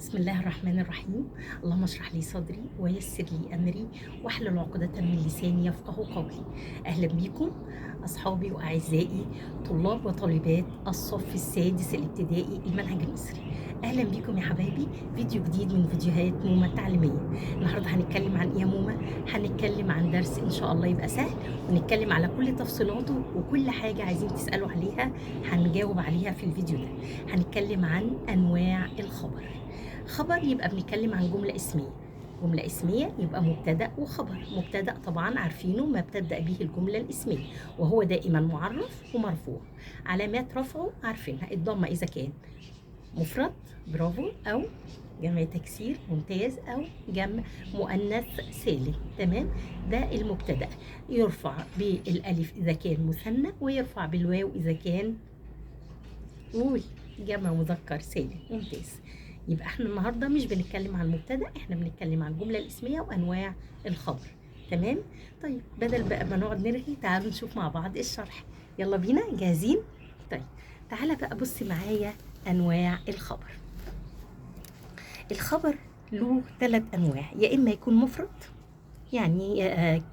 بسم الله الرحمن الرحيم. اللهم اشرح لي صدري ويسر لي أمري واحلل عقدة من لساني يفقه قولي. أهلا بكم أصحابي وأعزائي طلاب وطالبات الصف السادس الابتدائي المنهج المصري. أهلا بكم يا حبايبي، فيديو جديد من فيديوهات مومة التعليمية. النهاردة هنتكلم عن إيه يا مومة؟ هنتكلم عن درس إن شاء الله يبقى سهل، ونتكلم على كل تفصيلاته وكل حاجة عايزين تسألوا عليها هنجاوب عليها في الفيديو ده. هنتكلم عن أنواع الخبر. خبر يبقى بنتكلم عن جملة اسمية. جملة اسمية يبقى مبتدأ وخبر. مبتدأ طبعا عارفينه ما بتبدأ به الجملة الاسمية، وهو دائما معرف ومرفوع. علامات رفعه عارفينها، الضمة إذا كان مفرد برافو، أو جمع تكسير ممتاز، أو جمع مؤنث سالم. تمام، ده المبتدأ. يرفع بالألف إذا كان مثنى، ويرفع بالواو إذا كان قول جمع مذكر سالم. ممتاز. يبقى احنا النهارده مش بنتكلم عن المبتدأ، احنا بنتكلم عن الجملة الاسمية وانواع الخبر. تمام. طيب بدل بقى ما نقعد نرغي، تعالوا نشوف مع بعض الشرح. يلا بينا، جاهزين؟ طيب تعالى بقى بص معايا انواع الخبر. الخبر له 3 انواع، يا اما يكون مفرد يعني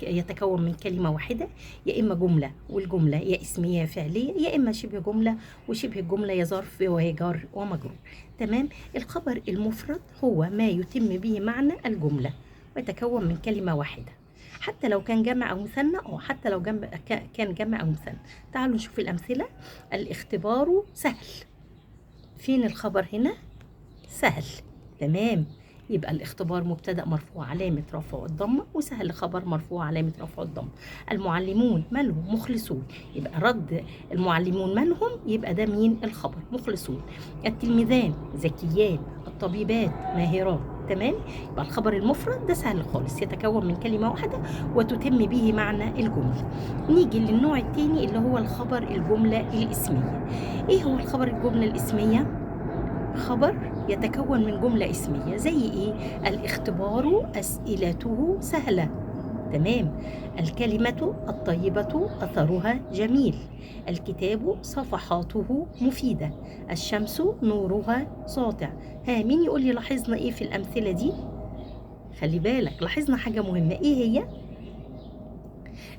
يتكون من كلمة واحدة، يا إما جملة والجملة يا اسمية يا فعلية، يا إما شبه جملة وشبه الجملة يا ظرف وهي جار ومجرور. تمام. الخبر المفرد هو ما يتم به معنى الجملة ويتكون من كلمة واحدة، حتى لو كان جمع أو مثنى، أو حتى لو كان جمع أو مثنى. تعالوا نشوف الأمثلة. الاختبار سهل. فين الخبر هنا؟ سهل. تمام. يبقى الاختبار مبتدأ مرفوع علامة رفعه الضمة، وسهل خبر مرفوع علامة رفعه الضمة. المعلمون مالهم؟ مخلصون. يبقى رد المعلمون مالهم، يبقى ده مين؟ الخبر مخلصون. التلميذان ذكيان، الطبيبات ماهرات. تمام. يبقى الخبر المفرد ده سهل خالص، يتكون من كلمة واحدة وتتم به معنى الجملة. نيجي للنوع الثاني اللي هو الخبر الجملة الاسمية. ايه هو الخبر الجملة الاسمية؟ خبر يتكون من جملة اسمية زي ايه؟ الاختبار أسئلته سهلة. تمام. الكلمة الطيبة أثرها جميل. الكتاب صفحاته مفيدة. الشمس نورها ساطع. ها، مين يقول لي لاحظنا ايه في الأمثلة دي؟ خلي بالك، لاحظنا حاجة مهمة، ايه هي؟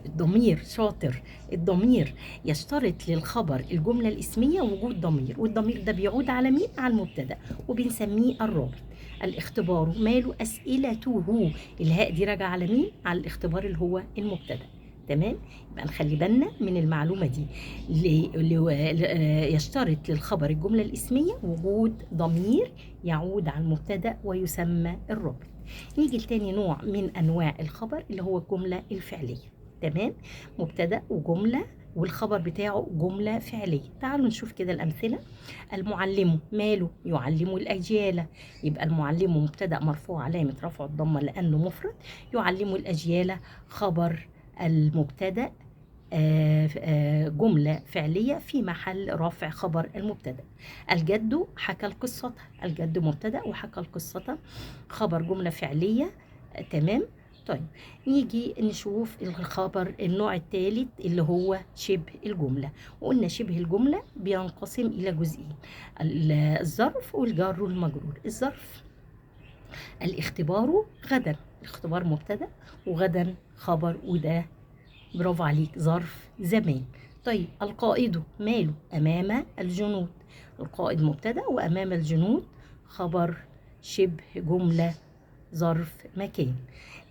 الضمير. شاطر. الضمير يشترط للخبر الجملة الاسمية وجود ضمير، والضمير ده بيعود على مين؟ على المبتدأ، وبنسميه الرابط. الاختبار ماله؟ أسئلته. الهاء دي راجعة على مين؟ على الاختبار اللي هو المبتدأ. تمام. يبقى نخلي بالنا من المعلومة دي. يشترط للخبر الجملة الاسمية وجود ضمير يعود على المبتدأ ويسمى الرابط. نيجي لتاني نوع من أنواع الخبر اللي هو الجملة الفعلية. تمام. مبتدأ وجملة والخبر بتاعه جملة فعلية. تعالوا نشوف كده الأمثلة. المعلم ماله؟ يعلم الأجيال. يبقى المعلم مبتدأ مرفوع علامة رفع الضمة لأنه مفرد. يعلم الأجيال خبر المبتدأ جملة فعلية في محل رفع خبر المبتدأ. الجد حكى القصة. الجد مبتدأ وحكى القصة خبر جملة فعلية. تمام. طيب نيجي نشوف الخبر النوع الثالث اللي هو شبه الجملة. وقلنا شبه الجملة بينقسم إلى جزئين، الظرف والجار والمجرور. الظرف الاختبار غدا. الاختبار مبتدأ وغدا خبر، وده برافو عليك ظرف زمان. طيب القائد ماله؟ أمام الجنود. القائد مبتدأ وأمام الجنود خبر شبه جملة ظرف مكان.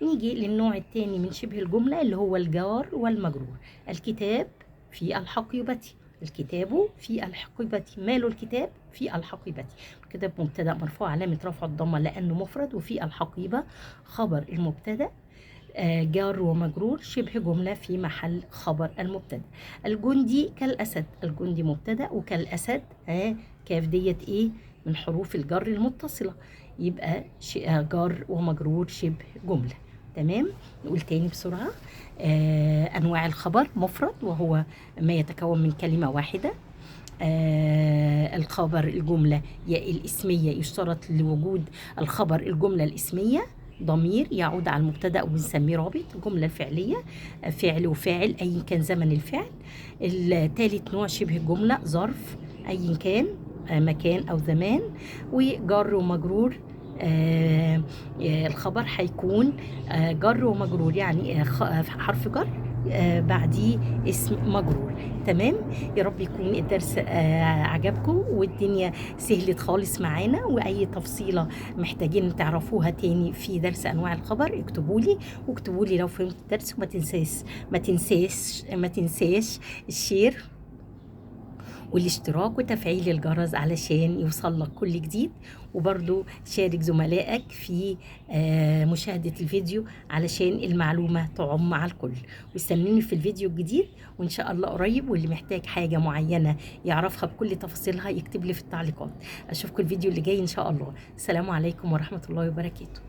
نيجي للنوع الثاني من شبه الجملة اللي هو الجار والمجرور. الكتاب في الحقيبة. الكتاب في الحقيبة. ماله الكتاب؟ في الحقيبة. الكتاب مبتدأ مرفوع علامة رفع الضمة لأنه مفرد، وفي الحقيبة خبر المبتدأ جار ومجرور شبه جملة في محل خبر المبتدأ. الجندي كالأسد. الجندي مبتدأ وكالأسد كاف ديت ايه؟ من حروف الجر المتصلة، يبقى جار ومجرور شبه جملة. تمام. نقول تاني بسرعة. أنواع الخبر: مفرد وهو ما يتكون من كلمة واحدة. الخبر الجملة الاسمية يشترط لوجود الخبر الجملة الاسمية ضمير يعود على المبتدأ وبنسميه رابط. الجملة الفعلية فعل وفاعل أي كان زمن الفعل. الثالث نوع شبه الجملة ظرف أي كان مكان أو زمان. وجر ومجرور، الخبر هيكون جر ومجرور، يعني حرف جر بعديه اسم مجرور. تمام. يا رب يكون الدرس عجبكم والدنيا سهلت خالص معانا، واي تفصيله محتاجين تعرفوها تاني في درس انواع الخبر اكتبوا لي، واكتبوا لي لو فهمت الدرس. وما تنساش ما تنساش الشير والاشتراك وتفعيل الجرس علشان يوصل لك كل جديد. وبرضو شارك زملائك في مشاهدة الفيديو علشان المعلومة تعم على الكل. واستنوني في الفيديو الجديد وإن شاء الله قريب. واللي محتاج حاجة معينة يعرفها بكل تفاصيلها يكتب لي في التعليقات. أشوفكم الفيديو اللي جاي إن شاء الله. السلام عليكم ورحمة الله وبركاته.